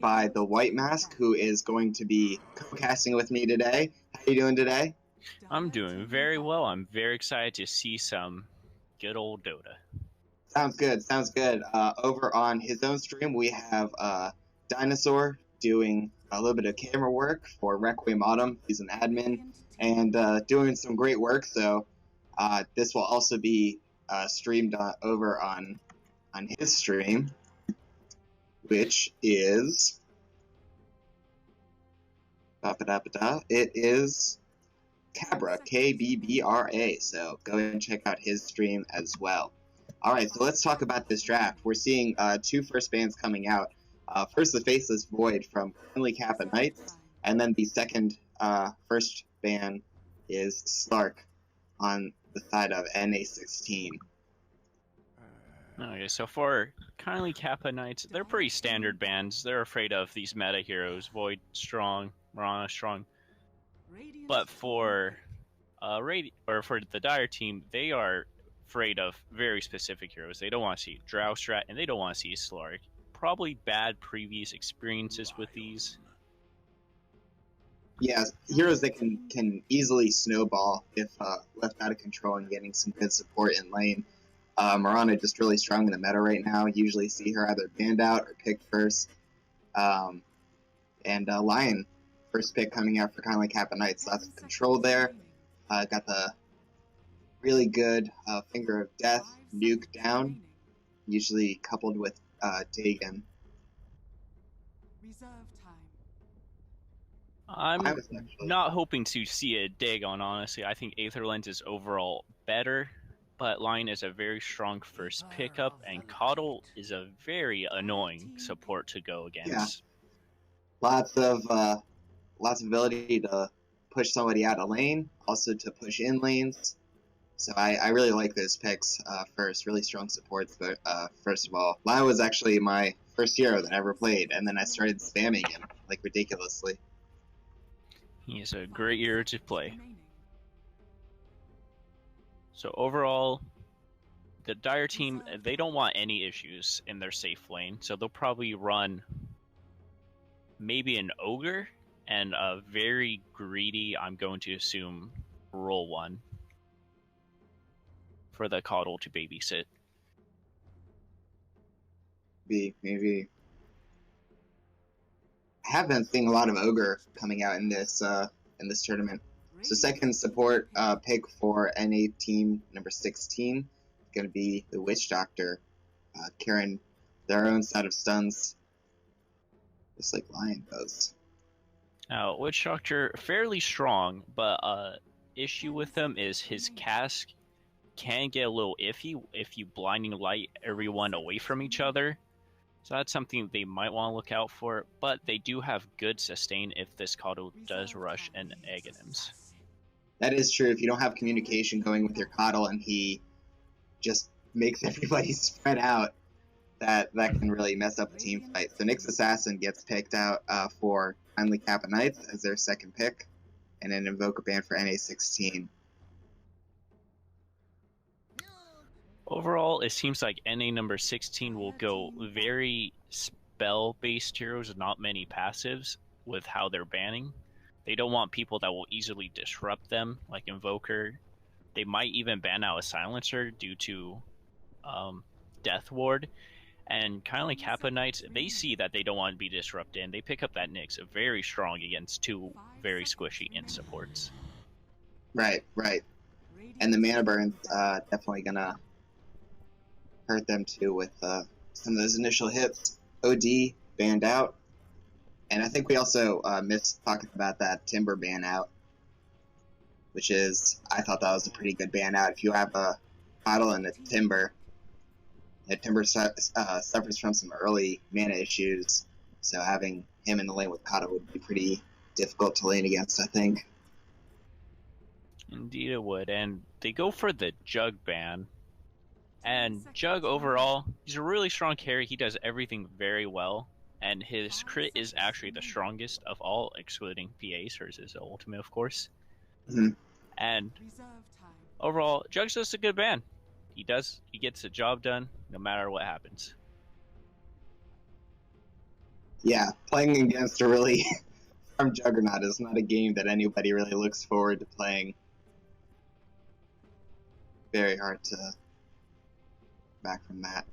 by the White Mask, who is going to be co-casting with me today. How you doing today? I'm doing very well. I'm very excited to see some good old Dota. Sounds good. Sounds good. Over on his own stream, we have Dinosaur doing a little bit of camera work for Requiem Autumn. He's an admin and doing some great work. So this will also be streamed over on his stream, which is it is Cabra, Kbbra. So go ahead and check out his stream as well. All right, so let's talk about this draft. We're seeing two first bans coming out. First, the Faceless Void from KindlyKappaKnights, and then the second first ban is Slark on the side of NA16. Okay, so for KindlyKappaKnights, they're pretty standard bans. They're afraid of these meta heroes, Void strong, Mirana strong. But for for the Dire team, they are afraid of very specific heroes. They don't want to see Drow Strat, and they don't want to see Slark. Probably bad previous experiences with these. Yeah, heroes that can easily snowball if left out of control and getting some good support in lane. Mirana just really strong in the meta right now. Usually see her either banned out or picked first. And Lion, first pick coming out for KindlyKappaKnights. Lots of control there. Got the really good Finger of Death nuke down, usually coupled with Dagon. I'm not hoping to see a Dagon, honestly. I think Aether Lens is overall better, but Lion is a very strong first pickup, and Coddle is a very annoying support to go against. Yeah. Lots of ability to push somebody out of lane, also to push in lanes. So I really like those picks first. Really strong supports, but first of all, Lion was actually my first hero that I ever played, and then I started spamming him, like, ridiculously. He is a great hero to play. So overall, the Dire team, they don't want any issues in their safe lane, so they'll probably run maybe an Ogre and a very greedy, I'm going to assume, roll one for the Coddle to babysit. Maybe. I have been seeing a lot of Ogre coming out in this tournament. So second support pick for NA team number 16 is going to be the Witch Doctor, carrying their own set of stuns, just like Lion does. Now, Witch Doctor, fairly strong, but issue with him is his cast can get a little iffy if you blinding light everyone away from each other. So that's something they might want to look out for, but they do have good sustain if this Coddle does rush and Aghanims. That is true. If you don't have communication going with your Coddle and he just makes everybody spread out, that can really mess up a team fight. So Nyx Assassin gets picked out for KindlyKappaKnights as their second pick, and then Invoke a ban for NA16. Overall, it seems like NA number 16 will go very spell-based heroes, not many passives, with how they're banning. They don't want people that will easily disrupt them, like Invoker. They might even ban out a Silencer due to Death Ward. And KindlyKappaKnights, they see that they don't want to be disrupted, and they pick up that Nyx, very strong against two very squishy int supports. Right. And the mana burn's definitely gonna hurt them too with some of those initial hits. OD banned out, and I think we also missed talking about that Timber ban out, which is, I thought that was a pretty good ban out. If you have a Coddle and a Timber, Timber suffers from some early mana issues, so having him in the lane with Coddle would be pretty difficult to lane against, I think. Indeed it would, and they go for the Jug ban. And Jug overall, he's a really strong carry. He does everything very well, and his crit is actually the strongest of all, excluding PAs, hers is the ultimate, of course. Mm-hmm. And overall, Jug's just a good ban. He gets the job done no matter what happens. Yeah, playing against a really farm juggernaut is not a game that anybody really looks forward to playing. Very hard to back from that.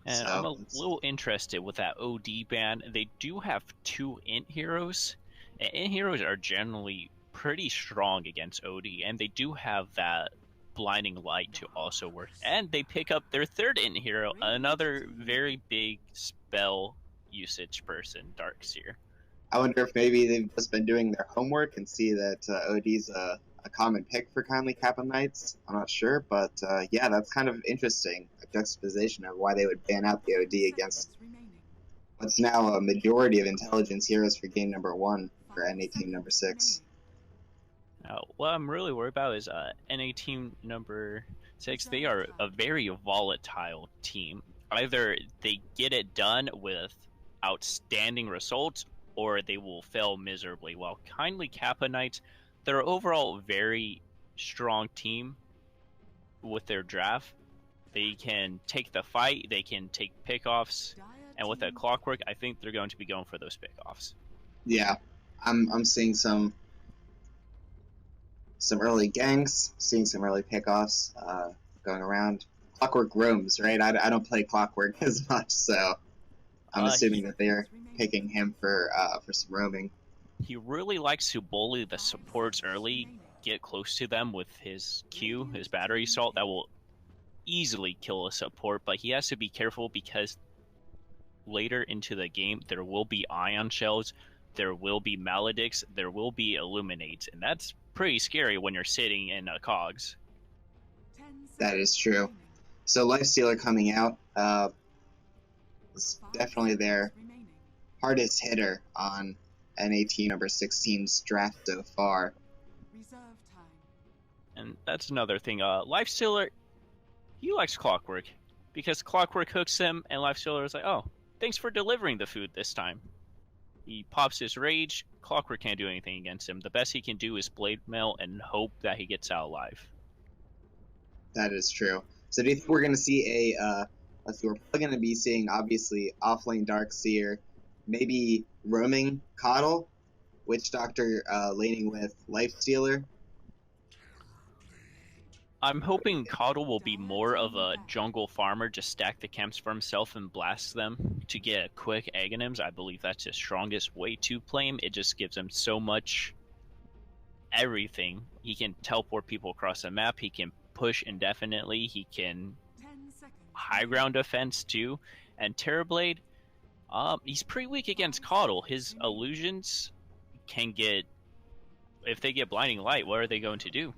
And So, I'm a little interested with that OD ban. They do have 2 int heroes, and int heroes are generally pretty strong against OD, and they do have that blinding light to also work. And they pick up their 3rd int hero, another very big spell usage person, Darkseer. I wonder if maybe they've just been doing their homework and see that OD's a common pick for KindlyKappaKnights. I'm not sure, but yeah, that's kind of interesting. A juxtaposition of why they would ban out the OD against what's now a majority of intelligence heroes for game number 1 for NA team number 6. What I'm really worried about is NA team number 6. They are a very volatile team. Either they get it done with outstanding results, or they will fail miserably. While KindlyKappaKnights, they're overall very strong team with their draft. They can take the fight, they can take pickoffs, and with that clockwork, I think they're going to be going for those pickoffs. Yeah, I'm seeing some early ganks, seeing some early pickoffs going around. Clockwork roams, right? I don't play Clockwork as much, so I'm assuming that they're picking him for some roaming. He really likes to bully the supports early, get close to them with his Q, his battery assault, that will easily kill a support, but he has to be careful because later into the game there will be ion shells, there will be maledicts, there will be illuminates, and that's pretty scary when you're sitting in a cogs. That is true. So Lifestealer coming out is definitely their hardest hitter on NAT number 16's draft so far. And that's another thing. Lifestealer, he likes Clockwork because Clockwork hooks him, and Lifestealer is like, "Oh, thanks for delivering the food this time." He pops his rage. Clockwork can't do anything against him. The best he can do is blade mail and hope that he gets out alive. That is true. So do you think we're going to see let's see, we're probably going to be seeing, obviously, offlane Darkseer, maybe roaming Coddle, Witch Doctor laning with Lifestealer? I'm hoping Coddle will be more of a jungle farmer, just stack the camps for himself and blast them to get quick Aghanims. I believe that's his strongest way to play him. It just gives him so much everything. He can teleport people across the map, he can push indefinitely, he can high ground defense too, and Terrorblade, he's pretty weak against Coddle. His illusions can get, if they get blinding light, what are they going to do?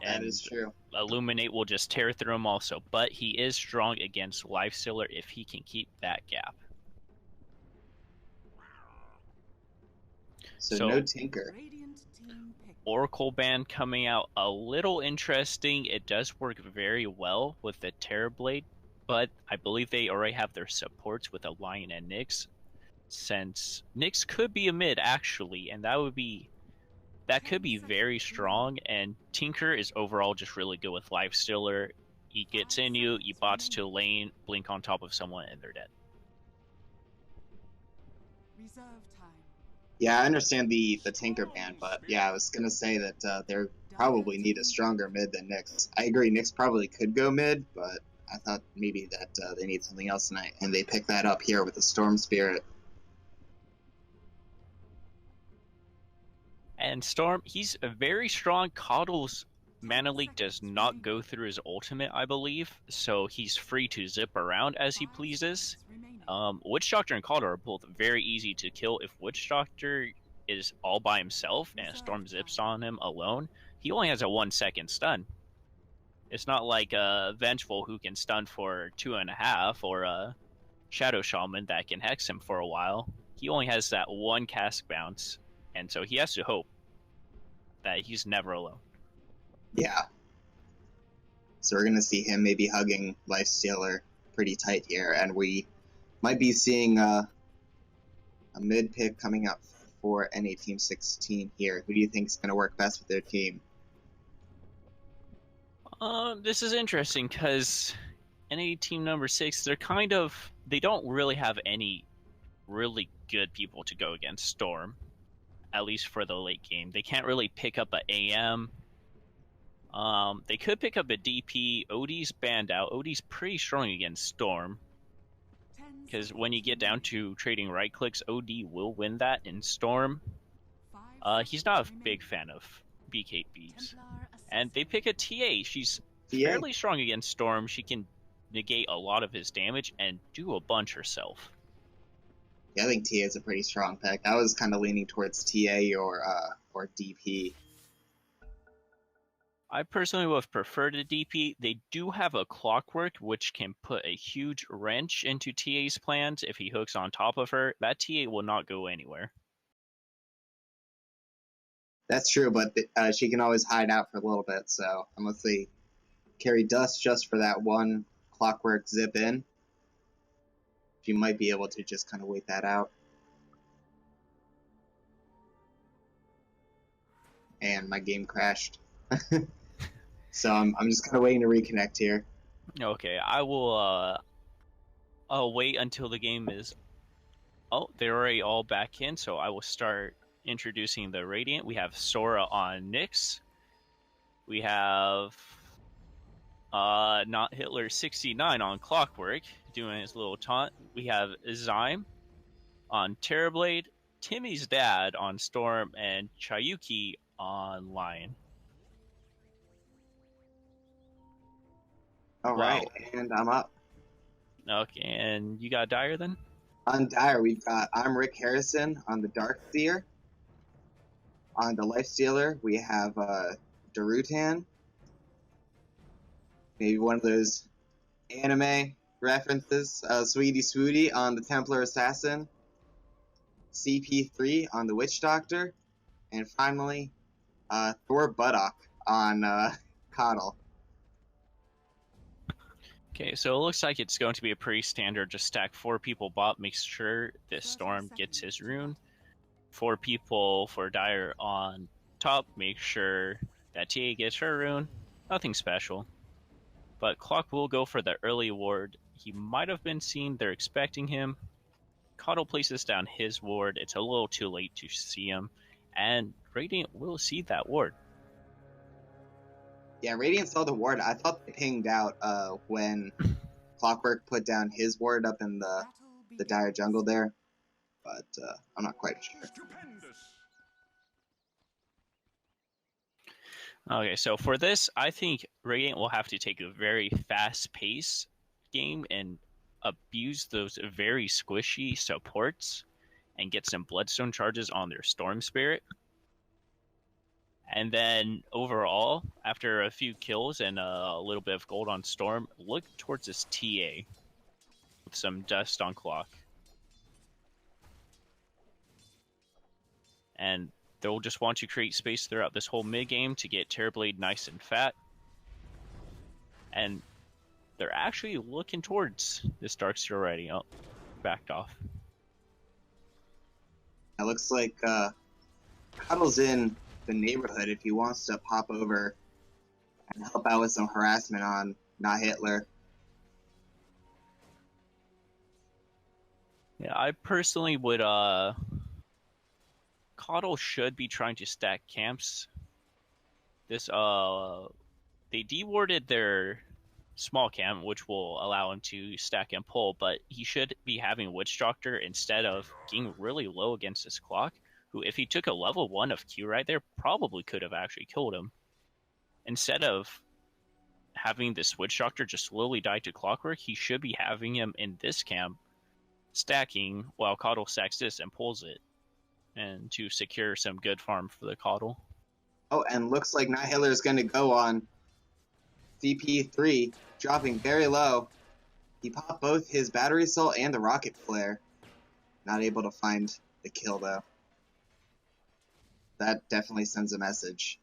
That is true. Illuminate will just tear through him also, but he is strong against Lifestealer if he can keep that gap. So no Tinker. Oracle ban coming out, a little interesting. It does work very well with the Terrorblade, but I believe they already have their supports with a Lion and Nyx, since Nyx could be a mid actually, and that could be very strong, and Tinker is overall just really good with Lifestealer. He gets in you, he bots to lane, blink on top of someone, and they're dead. Yeah, I understand the Tinker ban, but yeah, I was going to say that they probably need a stronger mid than Nyx. I agree, Nyx probably could go mid, but I thought maybe that they need something else tonight, and they picked that up here with the Storm Spirit. And Storm, he's a very strong. Coddle's mana leak does not go through his ultimate, I believe, so he's free to zip around as he pleases. Witch Doctor and Coddle are both very easy to kill. If Witch Doctor is all by himself and Storm zips on him alone, he only has a 1 second stun. It's not like a Vengeful who can stun for 2.5, or a Shadow Shaman that can hex him for a while. He only has that 1 cast bounce, and so he has to hope that he's never alone. Yeah. So we're going to see him maybe hugging Lifestealer pretty tight here, and we might be seeing a mid pick coming up for NA Team 16 here. Who do you think is going to work best with their team? This is interesting because NA Team number 6, they don't really have any really good people to go against Storm, at least for the late game. They can't really pick up an AM. They could pick up a DP. Odie's banned out. Odie's pretty strong against Storm, because when you get down to trading right clicks, OD will win that in Storm. He's not a big fan of BKBs. And they pick a TA. She's fairly strong against Storm. She can negate a lot of his damage and do a bunch herself. Yeah, I think TA is a pretty strong pick. I was kind of leaning towards TA or DP. I personally would have preferred a DP. They do have a Clockwork, which can put a huge wrench into TA's plans if he hooks on top of her. That TA will not go anywhere. That's true, but she can always hide out for a little bit, so unless they carry dust just for that one Clockwork zip in, she might be able to just kind of wait that out. And my game crashed. So I'm just kind of waiting to reconnect here. Okay, I will I'll wait until the game is... Oh, they're already all back in, so I will start introducing the Radiant. We have Sora on Nyx. We have Not Hitler 69 on Clockwork, doing his little taunt. We have Zyme on Terrorblade, Timmy's dad on Storm, and Chayuki on Lion. All right, and I'm up. Okay, and you got Dire then? On Dire, I'm Rick Harrison on the Darkseer. On the Lifestealer, we have Darutan. Maybe one of those anime references. Sweetie Swooty on the Templar Assassin. CP3 on the Witch Doctor. And finally, Thor Buttock on Coddle. Okay, so it looks like it's going to be a pretty standard, just stack 4 people bot, make sure this Storm gets his rune. 4 people for Dire on top, make sure that TA gets her rune. Nothing special. But Clock will go for the early ward. He might have been seen, they're expecting him. Coddle places down his ward, it's a little too late to see him. And Radiant will see that ward. Yeah, Radiant saw the ward. I thought they pinged out when Clockwork put down his ward up in the Dire jungle there, but I'm not quite sure. Okay, so for this, I think Radiant will have to take a very fast-paced game and abuse those very squishy supports and get some Bloodstone charges on their Storm Spirit. And then overall, after a few kills and a little bit of gold on Storm, look towards this TA with some dust on Clock. And they'll just want to create space throughout this whole mid-game to get Terrorblade nice and fat. And they're actually looking towards this Darkseer already. Oh, backed off. It looks like Cuddle's in the neighborhood if he wants to pop over and help out with some harassment on Not Hitler. Yeah, I personally would Coddle should be trying to stack camps. This they dewarded their small camp, which will allow him to stack and pull, but he should be having Witch Doctor instead of getting really low against this Clock, who, if he took a level 1 of Q right there, probably could have actually killed him. Instead of having this Witch Doctor just slowly die to Clockwork, he should be having him in this camp, stacking while Coddle stacks this and pulls it, and to secure some good farm for the Coddle. Oh, and looks like Not Hitler is going to go on CP3, dropping very low. He popped both his Battery Assault and the Rocket Flare. Not able to find the kill, though. That definitely sends a message.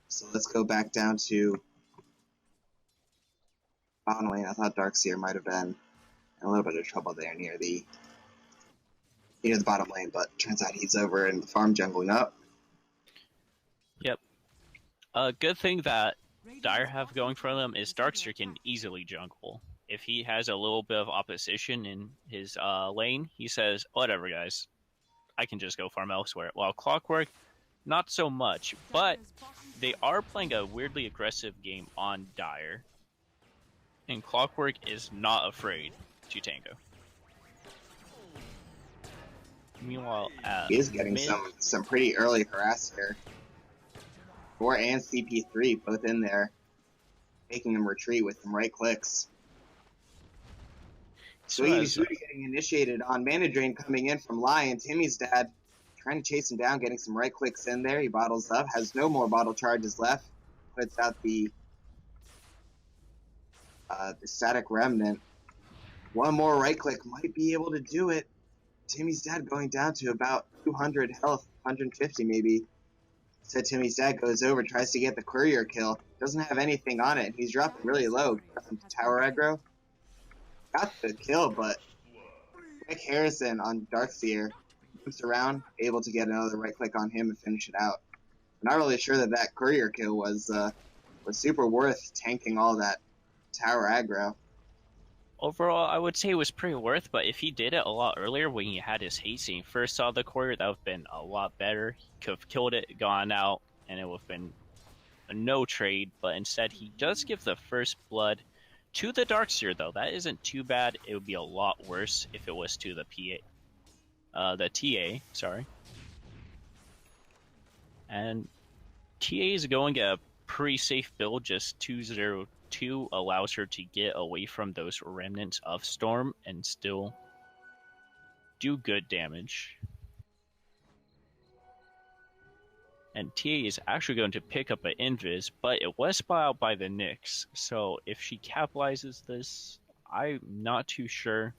So let's go back down to bottom lane. I thought Darkseer might have been in a little bit of trouble there near the bottom lane, but turns out he's over in the farm jungling up. Yep. A good thing that Dire have going for them is Darkseer can easily jungle. if he has a little bit of opposition in his lane, he says, "Whatever, guys, I can just go farm elsewhere." While Clockwork, not so much, but they are playing a weirdly aggressive game on Dire, and Clockwork is not afraid to tango. Meanwhile, he is getting some pretty early harass here. 4 and CP3 both in there, making him retreat with some right clicks. Sweetie getting initiated on Mana Drain coming in from Lion. Timmy's dad trying to chase him down, getting some right clicks in there. He bottles up, has no more bottle charges left. Puts out the static remnant. One more right click might be able to do it. Timmy's dad going down to about 200 health, 150 maybe. So Timmy's dad goes over, tries to get the courier kill. Doesn't have anything on it. He's dropping really low. Tower aggro. Got the kill, but Rick Harrison on Darkseer moves around, able to get another right click on him and finish it out. I'm not really sure that that courier kill was super worth tanking all that tower aggro. Overall, I would say it was pretty worth, but if he did it a lot earlier when he had his haste and he first saw the courier, that would have been a lot better. He could have killed it, gone out, and it would have been a no trade, but instead he does give the first blood to the Darkseer, though. That isn't too bad. It would be a lot worse if it was to the TA, sorry. And TA is going a pretty safe build, just 202 allows her to get away from those remnants of Storm and still do good damage. And TA is actually going to pick up an Invis, but it was spot out by the Nyx. So if she capitalizes this, I'm not too sure.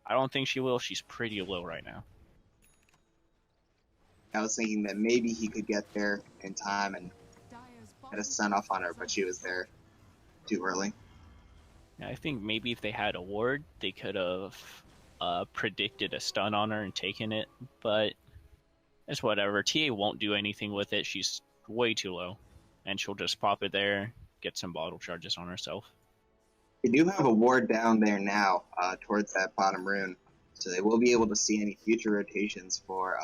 I don't think she will. She's pretty low right now. I was thinking that maybe he could get there in time and get a stun off on her, but she was there too early. I think maybe if they had a ward, they could have predicted a stun on her and taken it, but it's whatever. TA won't do anything with it. She's way too low, and she'll just pop it there, get some bottle charges on herself. They do have a ward down there now towards that bottom rune, so they will be able to see any future rotations for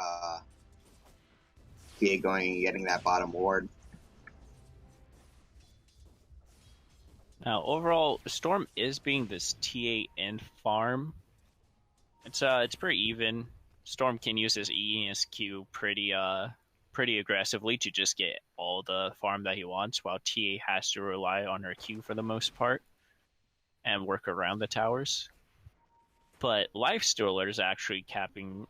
TA going and getting that bottom ward. Now, overall, Storm is being this TA in farm. It's pretty even. Storm can use his E and his Q pretty aggressively to just get all the farm that he wants, while TA has to rely on her Q for the most part and work around the towers. But Lifestealer is actually capping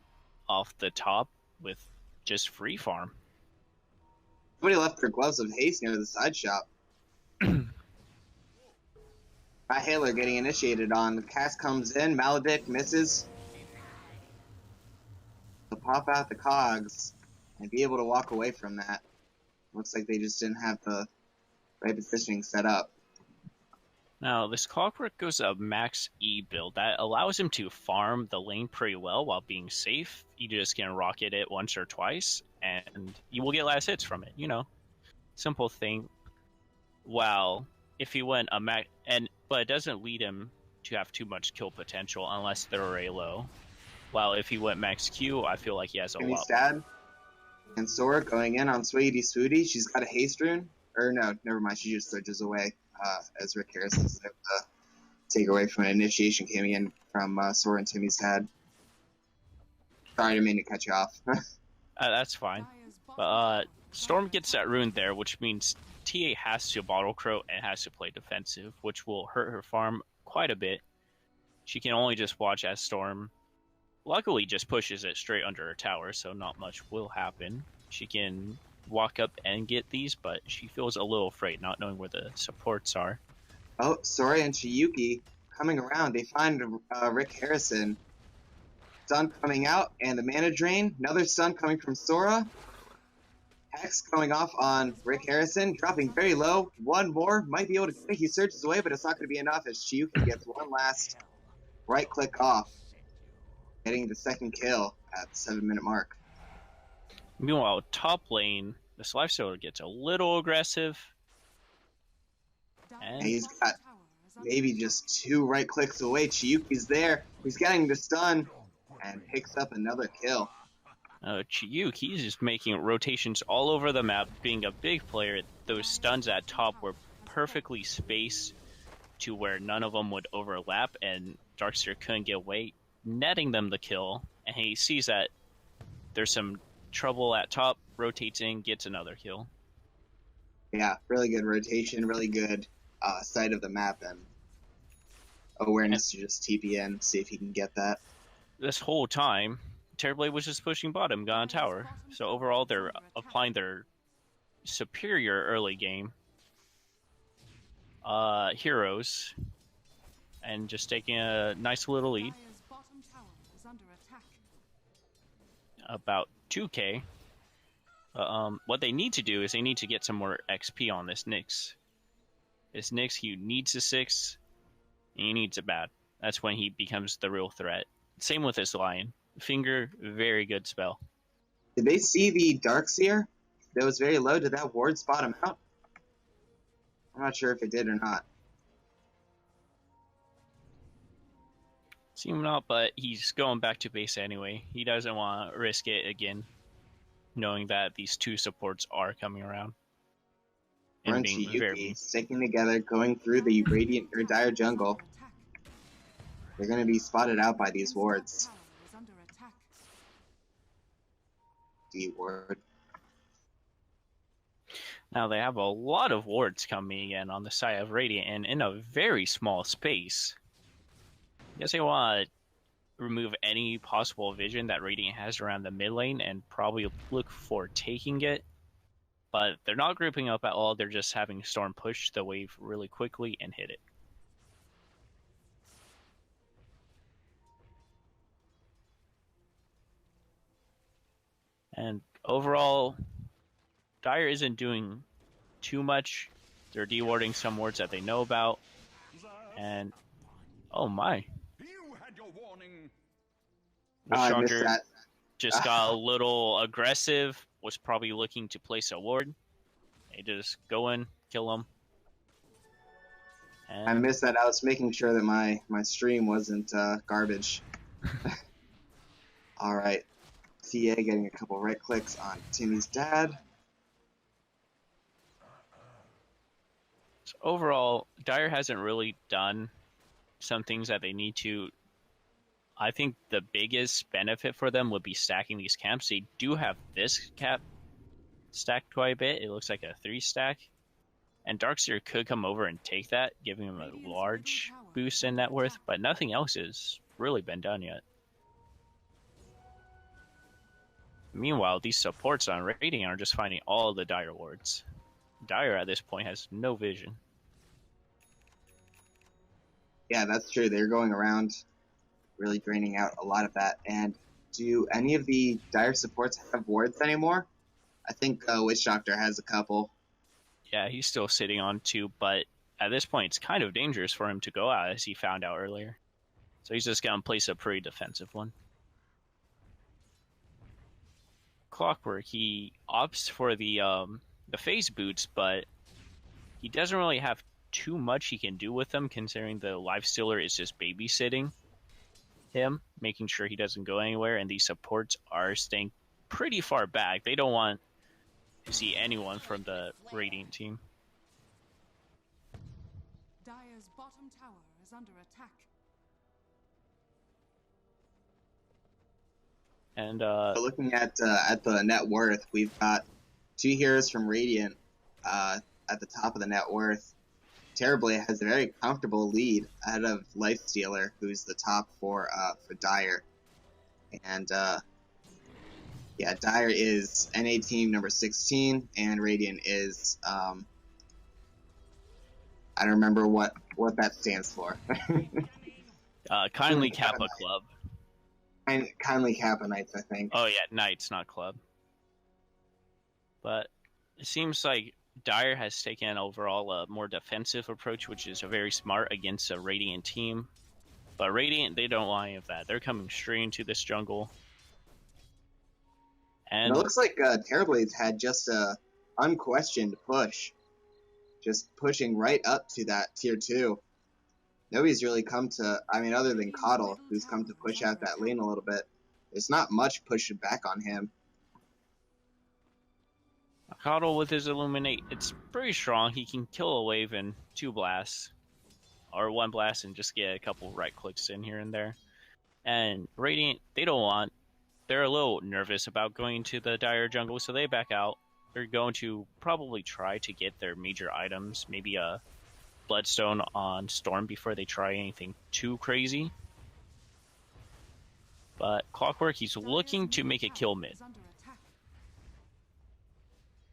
off the top with just free farm. Somebody left their gloves of haste near the side shop. Hailer getting initiated on. The cast comes in, Maledict misses. To pop out the cogs and be able to walk away from that. Looks like they just didn't have the right positioning set up. Now, this Clockwork goes a max E build. That allows him to farm the lane pretty well while being safe. You just can rocket it once or twice, and you will get last hits from it, you know. Simple thing. While if he went a max... But it doesn't lead him to have too much kill potential unless they're array low. While if he went max Q, I feel like he has a lot. Dad and Sora going in on Swooty Swooty. She's got a haste rune. Or no, never mind. She just surges away as Rick Harrison is able to take away from an initiation coming in from Sora and Timmy's dad. Sorry, I didn't mean to cut you off. That's fine. But Storm gets that rune there, which means TA has to bottle crow and has to play defensive, which will hurt her farm quite a bit. She can only just watch as Storm luckily just pushes it straight under her tower, so not much will happen. She can walk up and get these, but she feels a little afraid not knowing where the supports are. Oh, Sora and Chiyuki coming around. They find Rick Harrison. Stun coming out, and the mana drain. Another stun coming from Sora. Hex going off on Rick Harrison, dropping very low. One more, might be able to get it. He surges away, but it's not going to be enough as Chiyuki gets one last right click off, getting the second kill at the 7-minute mark. Meanwhile, top lane, this Lifestealer gets a little aggressive. And he's got maybe just 2 right clicks away. Chiyuki's there. He's getting the stun and picks up another kill. Chiyuk, he's just making rotations all over the map, being a big player. Those stuns at top were perfectly spaced to where none of them would overlap, and Darkseer couldn't get away, netting them the kill. And he sees that there's some trouble at top, rotates in, gets another kill. Yeah, really good rotation, really good sight of the map, and awareness to just TP in, see if he can get that. This whole time, Terrorblade was just pushing bottom, got on tower. So overall, they're applying their superior early game heroes and just taking a nice little lead. About 2k. What they need to do is they need to get some more XP on this Nyx. This Nyx, he needs a 6, and he needs a bad. That's when he becomes the real threat. Same with this Lion. Finger, very good spell. Did they see the Darkseer that was very low? Did that ward spot him out? I'm not sure if it did or not. Seem not, but he's going back to base anyway. He doesn't want to risk it again, knowing that these 2 supports are coming around. And Chiyuki sticking together, going through the Radiant or Dire jungle. They're going to be spotted out by these wards. D ward. Now they have a lot of wards coming in on the side of Radiant, and in a very small space. I guess they want to remove any possible vision that Radiant has around the mid lane and probably look for taking it. But they're not grouping up at all, they're just having Storm push the wave really quickly and hit it. And overall, Dire isn't doing too much. They're dewarding some wards that they know about. And, oh my. Shocker just got a little aggressive, was probably looking to place a ward. They just go in, kill him. And... I missed that. I was making sure that my stream wasn't garbage. Alright. TA getting a couple right clicks on Timmy's dad. So overall, Dire hasn't really done some things that they need to. I think the biggest benefit for them would be stacking these camps. They do have this cap stacked quite a bit. It looks like a 3 stack. And Darkseer could come over and take that, giving him a large boost in net worth, but nothing else has really been done yet. Meanwhile, these supports on Radiant are just finding all the Dire wards. Dire at this point has no vision. Yeah, that's true. They're going around, really draining out a lot of that. And do any of the Dire supports have wards anymore? I think Witch Doctor has a couple. Yeah, he's still sitting on 2, but at this point it's kind of dangerous for him to go out, as he found out earlier. So he's just going to place a pretty defensive one. Clockwork, he opts for the phase boots, but he doesn't really have too much he can do with them, considering the Lifestealer is just babysitting him, making sure he doesn't go anywhere, and these supports are staying pretty far back. They don't want to see anyone from the Radiant team. Dire's bottom tower is under attack. And looking at the net worth, we've got 2 heroes from Radiant at the top of the net worth. Terrorblade has a very comfortable lead ahead of Lifestealer, who's the top for Dire. And yeah, Dire is NA team number 16, and Radiant is I don't remember what that stands for. Kindly Kappa Club. KindlyKappaKnights, I think. Oh yeah, Knights, not Club. But it seems like Dire has taken overall a more defensive approach, which is very smart against a Radiant team. But Radiant, they don't want any of that. They're coming straight into this jungle. And it looks like Terrorblade's had just a unquestioned push. Just pushing right up to that tier 2. Nobody's really come to, I mean, other than Coddle, who's come to push out that lane a little bit. There's not much pushing back on him. Coddle with his Illuminate, it's pretty strong. He can kill a wave in 2 blasts. Or 1 blast and just get a couple right clicks in here and there. And Radiant, they're a little nervous about going to the Dire jungle, so they back out. They're going to probably try to get their major items, maybe a Bloodstone on Storm before they try anything too crazy. But Clockwork, he's looking to make a kill mid.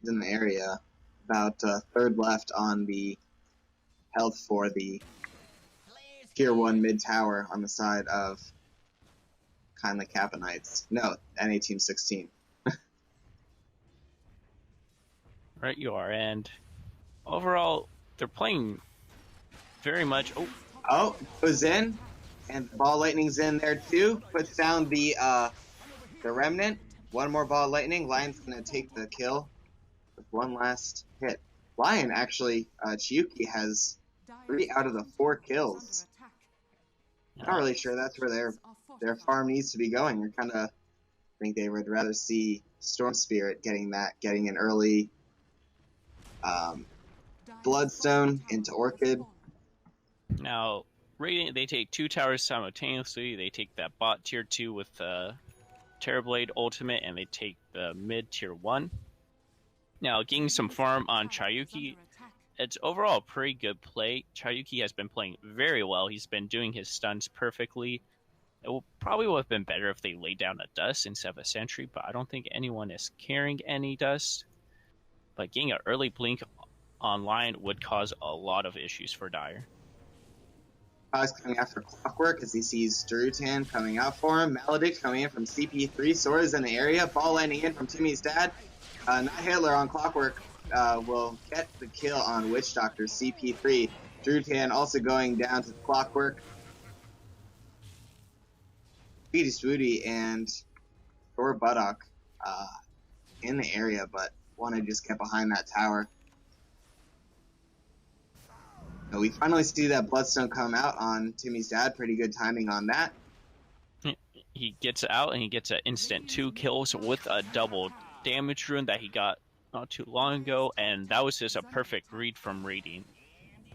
He's in the area, about third left on the health for the Tier 1 mid tower on the side of KindlyKappaKnights. No, NA Team 16. Right you are, and overall, they're playing very much... Oh, goes in, and the Ball Lightning's in there too. Puts down the Remnant. One more Ball Lightning. Lion's going to take the kill with one last hit. Lion, actually, Chiyuki has 3 out of the 4 kills. Not really sure that's where their farm needs to be going. I kind of think they would rather see Storm Spirit getting an early Bloodstone into Orchid. Now, Radiant, they take 2 towers simultaneously. They take that bot tier 2 with Terrorblade ultimate, and they take the mid tier 1. Now, getting some farm on Chiyuki, it's overall a pretty good play. Chiyuki has been playing very well. He's been doing his stuns perfectly. It probably would have been better if they laid down a dust instead of a sentry, but I don't think anyone is carrying any dust. But getting an early blink online would cause a lot of issues for Dire. He's coming after Clockwork as he sees Drutan coming out for him. Maledict coming in from CP3. Sora's in the area. Ball landing in from Timmy's dad. Not Hitler on Clockwork will get the kill on Witch Doctor CP3. Drutan also going down to Clockwork. Speedy Swooty and Thor Buttock in the area, but want to just get behind that tower. So we finally see that Bloodstone come out on Timmy's dad. Pretty good timing on that. He gets out and he gets an instant 2 kills with a double damage rune that he got not too long ago, and that was just a perfect read from Radiant.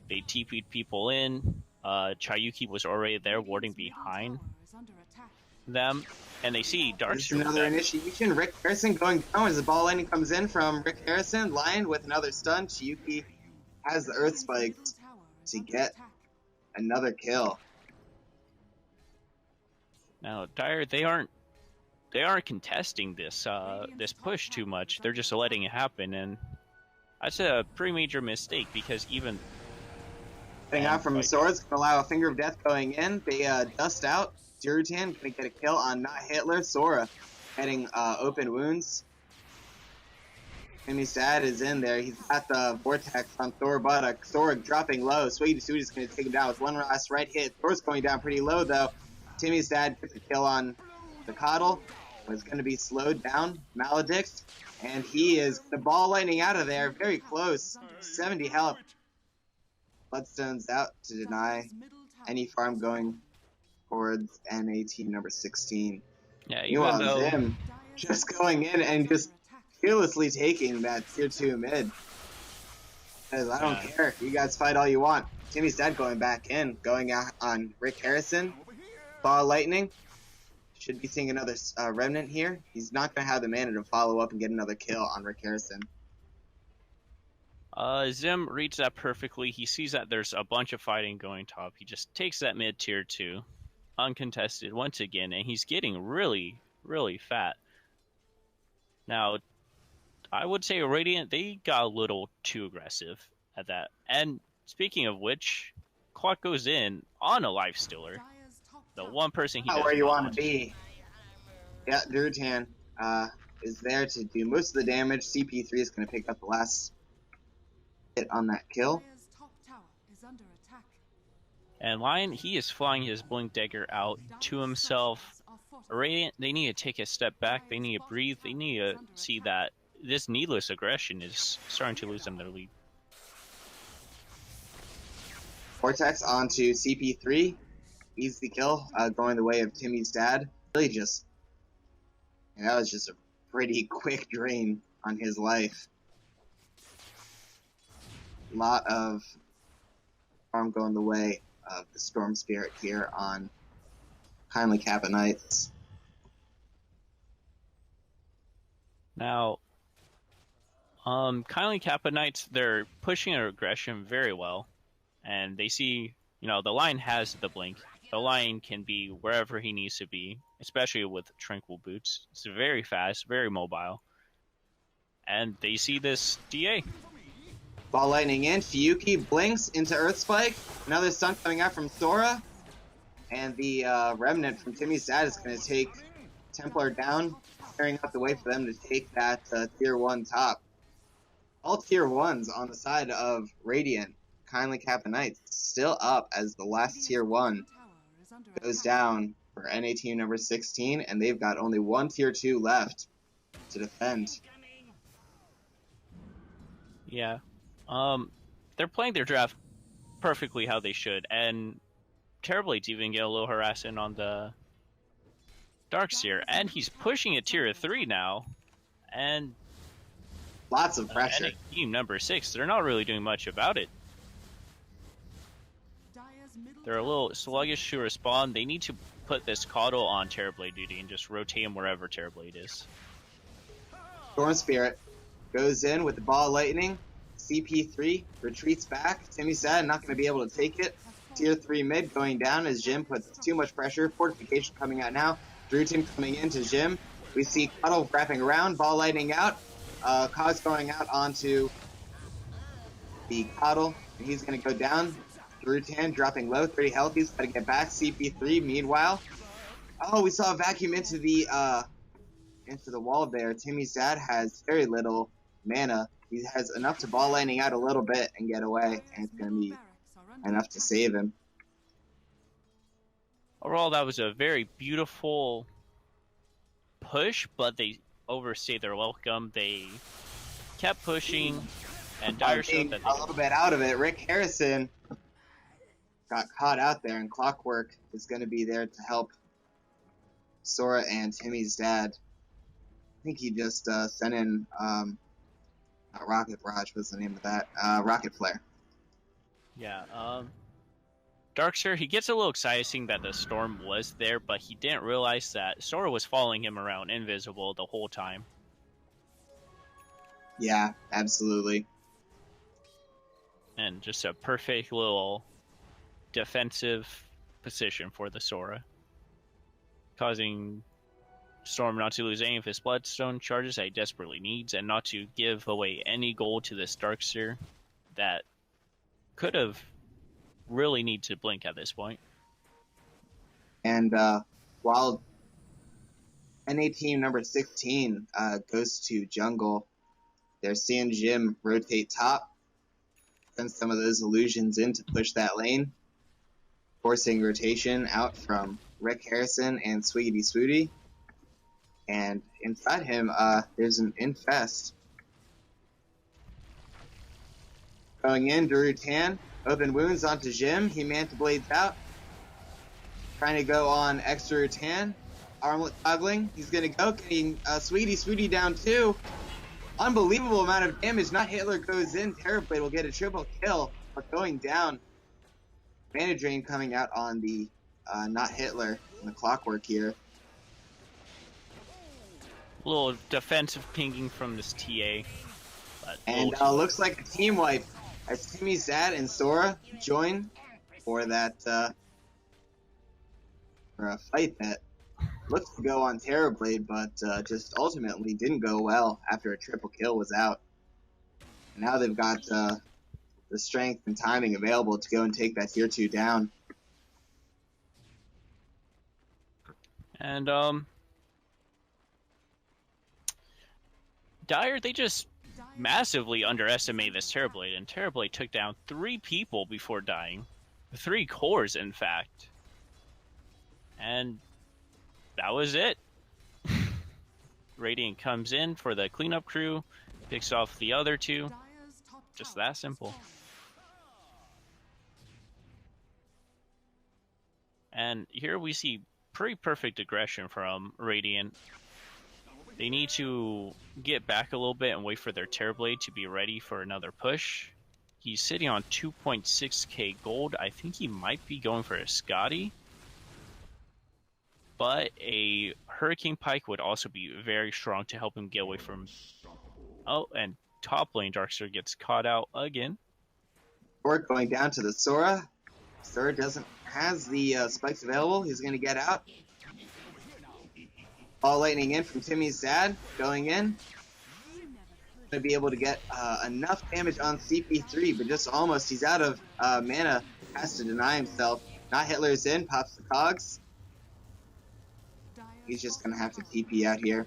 They TP'd people in. Chiyuki was already there warding behind them, and they see Darkstream. Another initiation. Rick Harrison going down as the ball landing comes in from Rick Harrison. Lion with another stun. Chiyuki has the Earth Spikes to get another kill. Now, Dire, they aren't contesting this this push too much. They're just letting it happen, and that's a pretty major mistake because even getting out from swords can allow a Finger of Death going in. They dust out. Drutan gonna get a kill on Not Hitler. Sora getting open wounds. Timmy's dad is in there. He's got the Vortex on Thor Buttock. Thor dropping low. Sweetie Sweetie's going to take him down with one last right hit. Thor's going down pretty low, though. Timmy's dad gets a kill on the Coddle. It's going to be slowed down. Maledict. And he is the Ball Lightning out of there. Very close. 70 health. Bloodstone's out to deny any farm going towards NA team number 16. Yeah, even though Zim just going in and just fearlessly taking that tier 2 mid. Because I don't care. You guys fight all you want. Timmy's dad going back in. Going out on Rick Harrison. Ball Lightning. Should be seeing another Remnant here. He's not going to have the mana to follow up and get another kill on Rick Harrison. Zim reads that perfectly. He sees that there's a bunch of fighting going top. He just takes that mid tier 2. Uncontested once again. And he's getting really, really fat. Now, I would say Radiant, they got a little too aggressive at that. And speaking of which, Clock goes in on a Lifestealer. The one person he not does where you not want to be. Yeah, Drutan is there to do most of the damage. CP3 is going to pick up the last hit on that kill. And Lion, he is flying his Blink Dagger out to himself. Radiant, they need to take a step back. They need to breathe. They need to see that this needless aggression is starting to lose them their lead. Vortex onto CP3. Easy kill, going the way of Timmy's dad. Really just, and that was just a pretty quick drain on his life. A lot of farm going the way of the Storm Spirit here on KindlyKappaKnights. Now, KindlyKappaKnights, they're pushing their aggression very well, and they see, you know, the Lion has the blink. The Lion can be wherever he needs to be, especially with Tranquil Boots. It's very fast, very mobile, and they see this DA. Ball lightning in, Fiyuki blinks into Earth Spike. Another stun coming out from Sora, and the Remnant from Timmy's dad is going to take Templar down, clearing out the way for them to take that tier 1 top. All tier 1s on the side of Radiant. KindlyKappaKnights still up as the last tier 1 goes down for NA team number 16, and they've got only one tier 2 left to defend. Yeah. They're playing their draft perfectly how they should, and Terrorblade's even get a little harassing on the Darkseer, and he's pushing a tier 3 now, and lots of pressure. NA team number 6, they're not really doing much about it. They're a little sluggish to respond. They need to put this Coddle on Terrorblade duty and just rotate him wherever Terrorblade is. Storm Spirit goes in with the ball lightning. CP3 retreats back. Timmy's dad not going to be able to take it. Tier 3 mid going down as Jim puts too much pressure. Fortification coming out now. Drew Team coming into Jim. We see Coddle wrapping around. Ball lightning out. Cause going out onto the Coddle. And he's going to go down. Rutan dropping low, 30 health. He's got to get back. CP3, meanwhile. Oh, we saw a vacuum into the wall there. Timmy's dad has very little mana. He has enough to ball lightning out a little bit and get away, and it's going to be enough to save him. Overall, that was a very beautiful push, but they overstayed their welcome. They kept pushing, and Dire showed that a little bit out of it. Rick Harrison got caught out there, and Clockwork is going to be there to help Sora and Timmy's dad. I think he just sent in not Rocket Barrage, what's the name of that? Rocket Flare. Yeah, Darkseer, he gets a little excited seeing that the storm was there, but he didn't realize that Sora was following him around invisible the whole time. Yeah, absolutely. And just a perfect little defensive position for the Sora, causing Storm not to lose any of his Bloodstone charges that he desperately needs, and not to give away any gold to this Darkseer that could have really need to blink at this point. And while NA team number 16 goes to jungle, they're seeing Jim rotate top, send some of those illusions in to push that lane, forcing rotation out from Rick Harrison and Swiggity Swooty. And inside him, there's an Infest. Going in, Darutan, open wounds onto Jim. He Manta Blades out. Trying to go on extra Rutan. Armlet toggling. He's going to go. Getting Swiggity Swooty down too. Unbelievable amount of damage. Not Hitler goes in. Terrorblade will get a triple kill. But going down. Mana Drain coming out on the Not Hitler on the Clockwork here. A little defensive pinging from this TA. And looks like a team wipe as Timmy's dad and Sora join for that for a fight that looks to go on Terrorblade, but just ultimately didn't go well after a triple kill was out. And now they've got the strength and timing available to go and take that tier 2 down. And Dire, they just massively underestimate this Terrorblade, and Terrorblade took down 3 people before dying. 3 cores, in fact. And that was it. Radiant comes in for the cleanup crew, picks off the other 2. Just that simple. And here we see pretty perfect aggression from Radiant. They need to get back a little bit and wait for their Terrorblade to be ready for another push. He's sitting on 2.6k gold. I think he might be going for a Scotty. But a Hurricane Pike would also be very strong to help him get away from... Oh, and top lane Darkster gets caught out again. Orc going down to the Sora. Sora has the spikes available. He's going to get out. All lightning in from Timmy's dad. Going in. Going to be able to get enough damage on CP3, but just almost. He's out of mana. Has to deny himself. Not Hitler's in. Pops the cogs. He's just going to have to TP out here.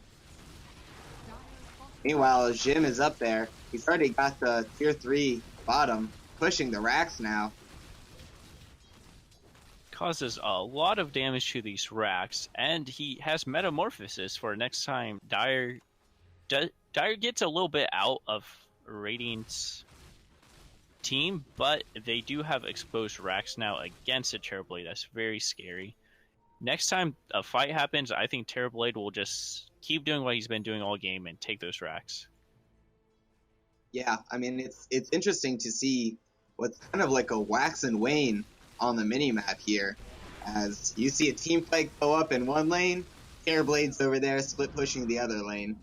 Meanwhile, Jim is up there. He's already got the tier 3 bottom. Pushing the racks now. Causes a lot of damage to these racks, and he has Metamorphosis for next time Dire gets a little bit out of Radiant's team, but they do have exposed racks now against a Terrorblade. That's very scary. Next time a fight happens, I think Terrorblade will just keep doing what he's been doing all game and take those racks. Yeah, I mean, it's interesting to see what's kind of like a wax and wane on the mini-map here. As you see a team fight go up in one lane, Terrorblade's over there split pushing the other lane.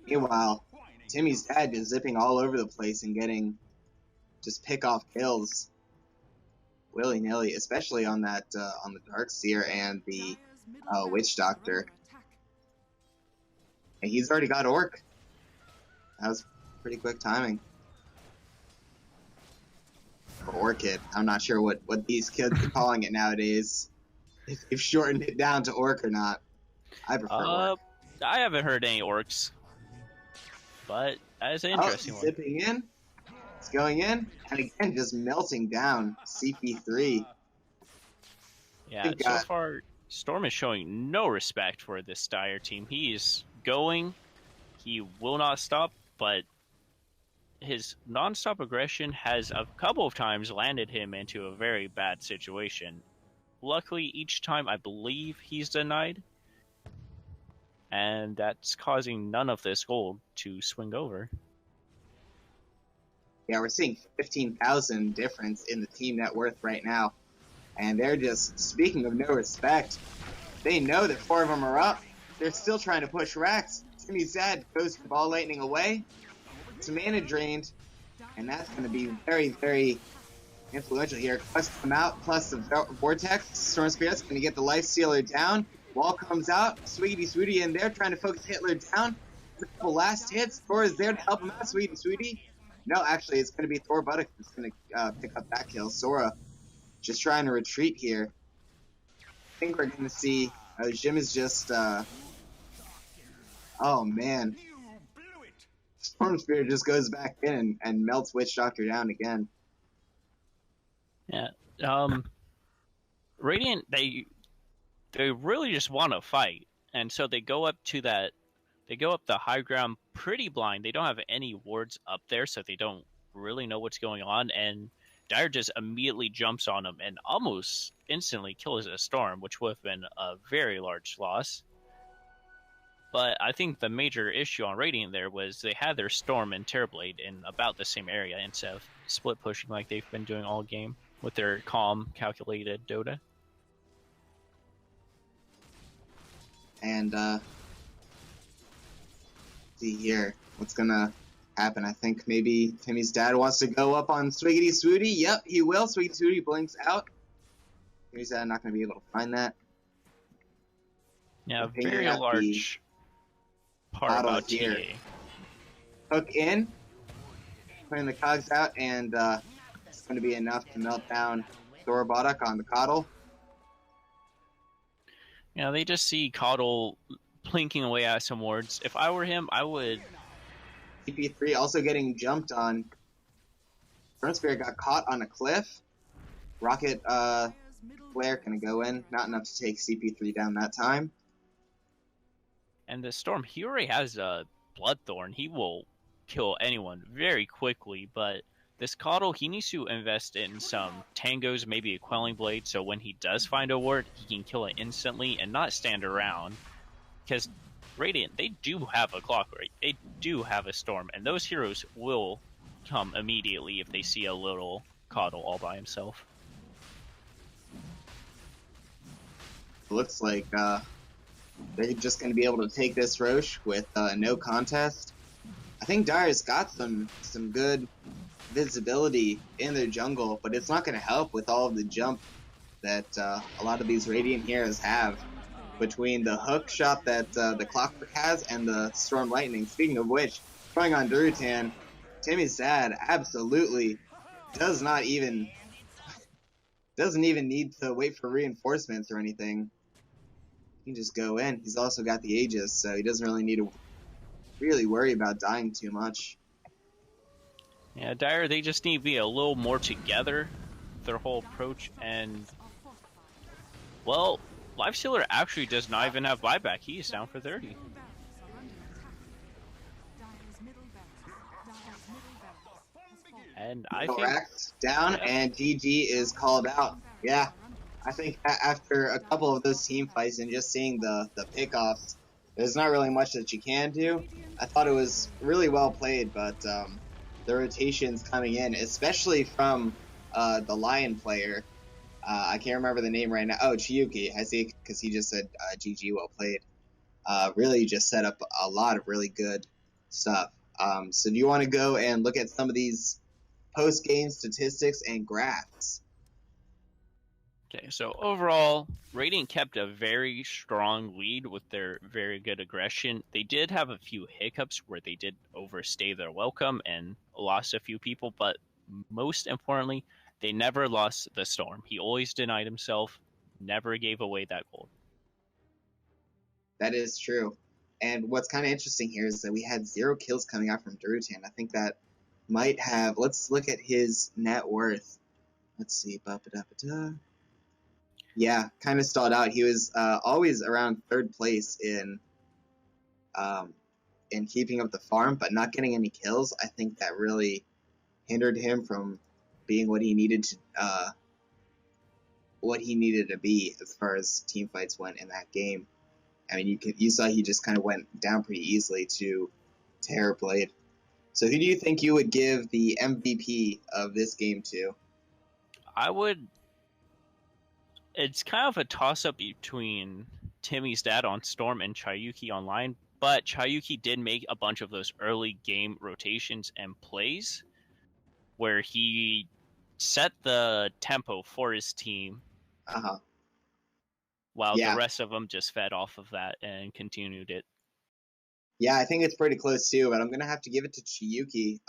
Meanwhile, Timmy's dad is zipping all over the place and getting just pick-off kills willy-nilly, especially on that on the Darkseer and the Witch Doctor. And he's already got Orc. That was pretty quick timing. For Orchid. I'm not sure what these kids are calling it nowadays. If they've shortened it down to Orc or not. I prefer Orc. I haven't heard any Orcs. But that is an interesting one. Zipping in. It's going in. And again, just melting down CP3. Yeah, so far, Storm is showing no respect for this Dire team. He is going. He will not stop, but his non-stop aggression has a couple of times landed him into a very bad situation. Luckily, each time I believe he's denied, and that's causing none of this gold to swing over. Yeah, we're seeing 15,000 difference in the team net worth right now, and they're just, speaking of no respect, they know that 4 of them are up. They're still trying to push racks. Timmy's dad goes for ball lightning away. It's mana drained, and that's going to be very, very influential here. Quest come out, plus the Vortex. Storm Spirit's going to get the Life Stealer down. Wall comes out. Sweetie Swooty in there trying to focus Hitler down. A couple last hits. Thor is there to help him out. Sweetie Swooty. No, actually, it's going to be Thor Buttock that's going to pick up that kill. Sora just trying to retreat here. I think we're going to see Jim is just... oh, man. Storm Spirit just goes back in and melts Witch Doctor down again. Yeah. Radiant, they really just want to fight. And so they go up to that... They go up the high ground pretty blind. They don't have any wards up there, so they don't really know what's going on. And Dire just immediately jumps on him and almost instantly kills a Storm, which would have been a very large loss. But I think the major issue on Radiant there was they had their Storm and Terrorblade in about the same area instead of split pushing like they've been doing all game with their calm, calculated Dota. And, see here what's gonna happen. I think maybe Timmy's dad wants to go up on Swiggity Swooty. Yep, he will. Swiggity Swooty blinks out. Timmy's dad not gonna be able to find that. Yeah, very large part about here. TA. Hook in, putting the cogs out, and it's going to be enough to melt down Thor Buttock on the Coddle. Yeah, they just see Coddle plinking away at some wards. If I were him, I would... CP3 also getting jumped on. Burn Spirit got caught on a cliff. Rocket Flare going to go in. Not enough to take CP3 down that time. And the Storm, he already has a Bloodthorn. He will kill anyone very quickly, but This Coddle, he needs to invest in some tangos, maybe a quelling blade, so when he does find a ward, he can kill it instantly and not stand around. Because Radiant, they do have a clock rate, they do have a storm, and those heroes will come immediately if they see a little Coddle all by himself. Looks like they're just going to be able to take this Roche with no contest. I think Dire's got some good visibility in their jungle, but it's not going to help with all of the jump that a lot of these Radiant heroes have between the hook shot that the Clockwork has and the Storm Lightning. Speaking of which, going on Durutan, Timmy's dad absolutely doesn't even need to wait for reinforcements or anything. He can just go in. He's also got the Aegis, so he doesn't really need to really worry about dying too much. Yeah, Dire, they just need to be a little more together, their whole approach, and, well, Lifestealer actually does not even have buyback. He is down for 30. And I think... Correct. Down, and GG is called out. Yeah, I think after a couple of those team fights and just seeing the pickoffs, there's not really much that you can do. I thought it was really well played, but the rotations coming in, especially from the Lion player, I can't remember the name right now. Oh, Chiyuki, I see, because he just said GG, well played. Really just set up a lot of really good stuff. So do you want to go and look at some of these post-game statistics and graphs? Okay, so overall, Radiant kept a very strong lead with their very good aggression. They did have a few hiccups where they did overstay their welcome and lost a few people, but most importantly, they never lost the Storm. He always denied himself, never gave away that gold. That is true. And what's kind of interesting here is that we had 0 kills coming out from Durutan. I think that might have... Let's look at his net worth. Let's see. Ba-ba-da-ba-da. Yeah, kind of stalled out. He was always around 3rd place in keeping up the farm, but not getting any kills. I think that really hindered him from being what he needed to be as far as team fights went in that game. I mean, you saw he just kind of went down pretty easily to Terrorblade. So who do you think you would give the MVP of this game to? It's kind of a toss-up between Timmy's dad on Storm and Chiyuki online, but Chiyuki did make a bunch of those early game rotations and plays where he set the tempo for his team, while the rest of them just fed off of that and continued it. Yeah, I think it's pretty close too, but I'm going to have to give it to Chiyuki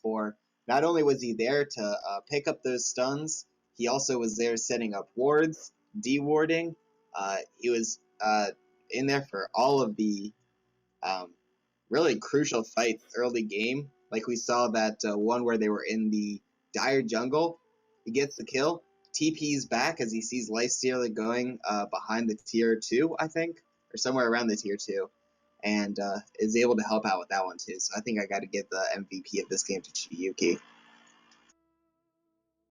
for not only was he there to pick up those stuns, he also was there setting up wards, dewarding. He was in there for all of the really crucial fights early game. Like we saw that one where they were in the Dire jungle. He gets the kill, TP's back as he sees Lifestealer going behind the tier 2, I think, or somewhere around the tier 2, and is able to help out with that one too. So I think I got to give the MVP of this game to Chiyuki.